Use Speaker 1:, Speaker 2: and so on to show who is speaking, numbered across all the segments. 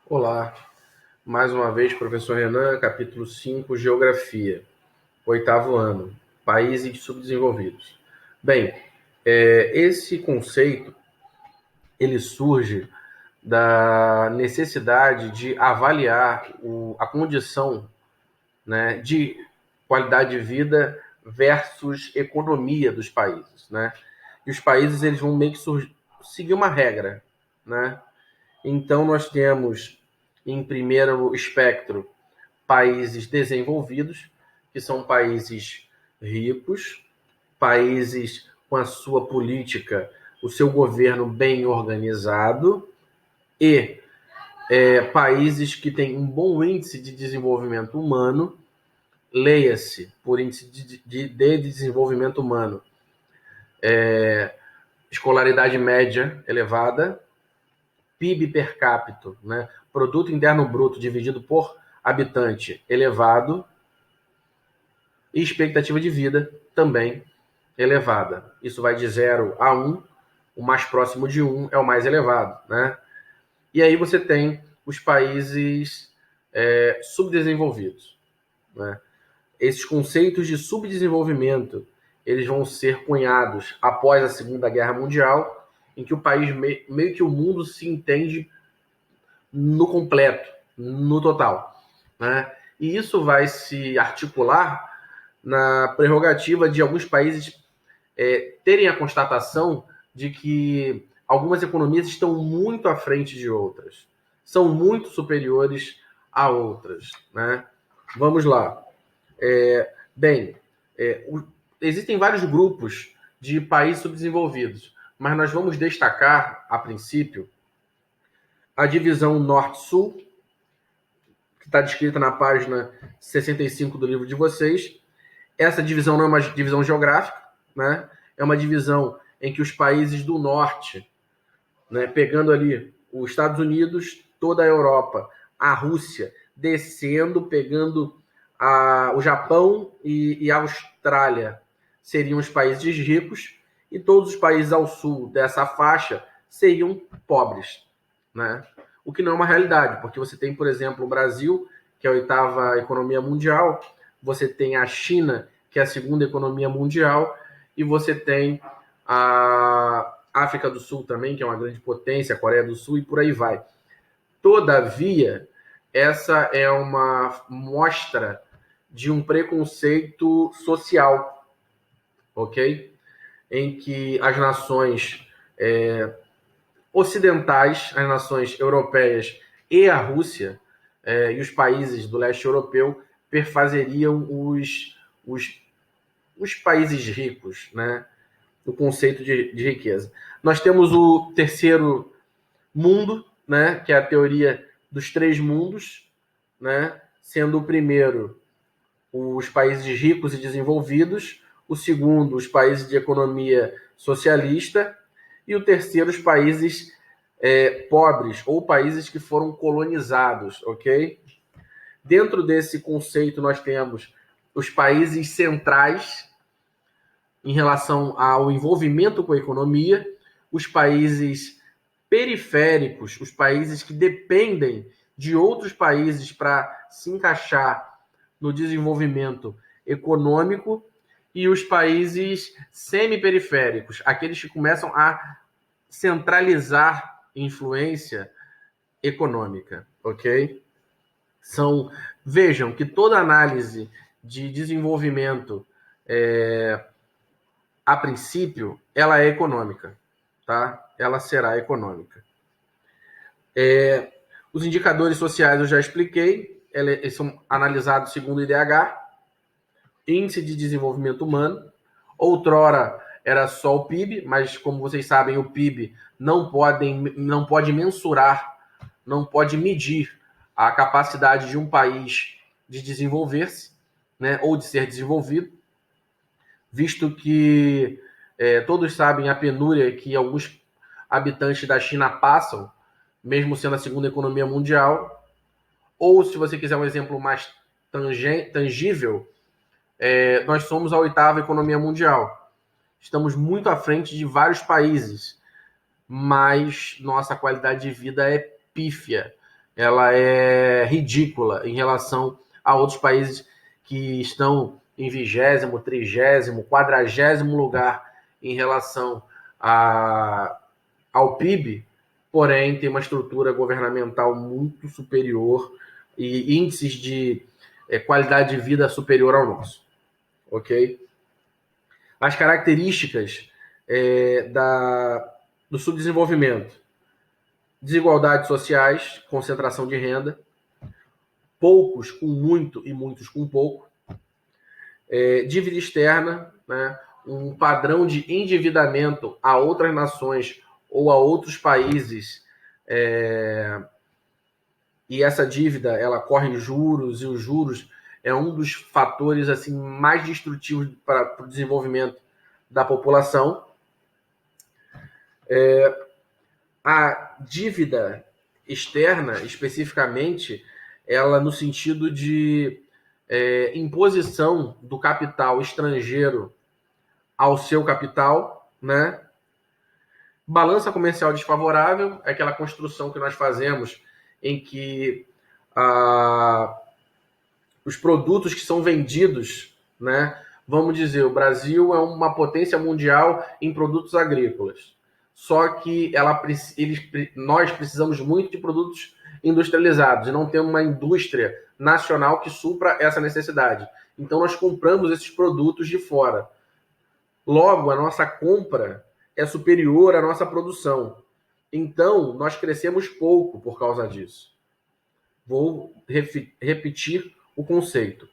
Speaker 1: Olá, mais uma vez, professor Renan, capítulo 5, Geografia, oitavo ano, Países Subdesenvolvidos. Bem, esse conceito, ele surge da necessidade de avaliar a condição, né, de qualidade de vida versus economia dos países, né? E os países, eles vão meio que seguir uma regra, né? Então, nós temos, em primeiro espectro, países desenvolvidos, que são países ricos, países com a sua política, o seu governo bem organizado e países que têm um bom índice de desenvolvimento humano, leia-se por índice de desenvolvimento humano, escolaridade média elevada, PIB per capita, né? Produto Interno Bruto dividido por habitante elevado, e expectativa de vida também elevada. Isso vai de 0 a 1, o mais próximo de 1 é o mais elevado, né? E aí você tem os países subdesenvolvidos, né? Esses conceitos de subdesenvolvimento, eles vão ser cunhados após a Segunda Guerra Mundial, em que o país, meio que o mundo se entende no completo, no total, né? E isso vai se articular na prerrogativa de alguns países terem a constatação de que algumas economias estão muito à frente de outras, são muito superiores a outras, né? Vamos lá. Bem, existem vários grupos de países subdesenvolvidos, mas nós vamos destacar, a princípio, a divisão Norte-Sul, que está descrita na página 65 do livro de vocês. Essa divisão não é uma divisão geográfica, né? É uma divisão em que os países do norte, né, pegando ali os Estados Unidos, toda a Europa, a Rússia, descendo, pegando o Japão e a Austrália, seriam os países ricos, e todos os países ao sul dessa faixa seriam pobres, né? O que não é uma realidade, porque você tem, por exemplo, o Brasil, que é a oitava economia mundial, você tem a China, que é a segunda economia mundial, e você tem a África do Sul também, que é uma grande potência, a Coreia do Sul, e por aí vai. Todavia, essa é uma mostra de um preconceito social, ok? Em que as nações ocidentais, as nações europeias e a Rússia e os países do leste europeu perfazeriam os países ricos, né? O conceito de riqueza. Nós temos o terceiro mundo, né? Que é a teoria dos três mundos, né? Sendo o primeiro os países ricos e desenvolvidos, o segundo os países de economia socialista e o terceiro os países pobres ou países que foram colonizados, ok? Dentro desse conceito nós temos os países centrais em relação ao envolvimento com a economia, os países periféricos, os países que dependem de outros países para se encaixar no desenvolvimento econômico, e os países semi-periféricos, aqueles que começam a centralizar influência econômica, ok? Vejam que toda análise de desenvolvimento a princípio, ela é econômica, tá? Ela será econômica. Os indicadores sociais eu já expliquei, eles são analisados segundo o IDH, Índice de Desenvolvimento Humano. Outrora era só o PIB, mas como vocês sabem, o PIB não pode mensurar, não pode medir a capacidade de um país de desenvolver-se, né, ou de ser desenvolvido, visto que todos sabem a penúria que alguns habitantes da China passam, mesmo sendo a segunda economia mundial. Ou, se você quiser um exemplo mais tangível, nós somos a oitava economia mundial. Estamos muito à frente de vários países, mas nossa qualidade de vida é pífia. ela é ridícula em relação a outros países que estão em 20º, 30º, 40º lugar em relação ao PIB, porém tem uma estrutura governamental muito superior e índices de qualidade de vida superior ao nosso. Ok? As características do subdesenvolvimento: desigualdades sociais, concentração de renda, poucos com muito e muitos com pouco, dívida externa, né, um padrão de endividamento a outras nações ou a outros países, e essa dívida ela corre juros, e os juros é um dos fatores assim mais destrutivos para o desenvolvimento da população. A dívida externa, especificamente, ela no sentido de imposição do capital estrangeiro ao seu capital, né? Balança comercial desfavorável é aquela construção que nós fazemos em que os produtos que são vendidos, né? Vamos dizer, o Brasil é uma potência mundial em produtos agrícolas. Só que nós precisamos muito de produtos industrializados e não temos uma indústria nacional que supra essa necessidade. Então nós compramos esses produtos de fora. Logo, a nossa compra é superior à nossa produção. Então, nós crescemos pouco por causa disso. Vou repetir o conceito.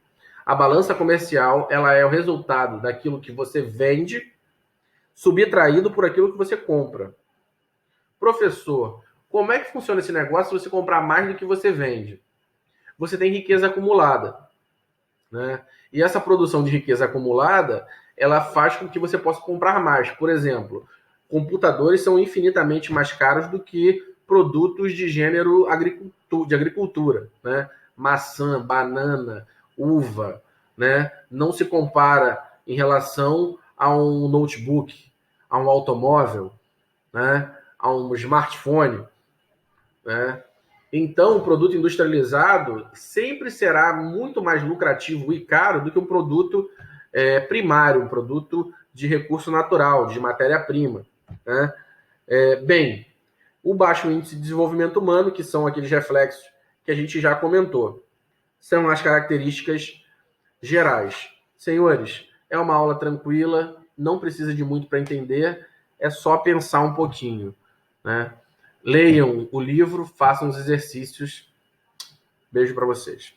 Speaker 1: A balança comercial ela é o resultado daquilo que você vende, subtraído por aquilo que você compra. Professor, como é que funciona esse negócio se você comprar mais do que você vende? Você tem riqueza acumulada, né? E essa produção de riqueza acumulada, ela faz com que você possa comprar mais. Por exemplo, computadores são infinitamente mais caros do que produtos de gênero de agricultura, né? Maçã, banana, uva, né? Não se compara em relação a um notebook, a um automóvel, né? A um smartphone, né? Então, o produto industrializado sempre será muito mais lucrativo e caro do que um produto primário, um produto de recurso natural, de matéria-prima, né? Bem, o baixo índice de desenvolvimento humano, que são aqueles reflexos que a gente já comentou, são as características gerais. Senhores, é uma aula tranquila, não precisa de muito para entender, é só pensar um pouquinho, né? Leiam o livro, façam os exercícios. Beijo para vocês.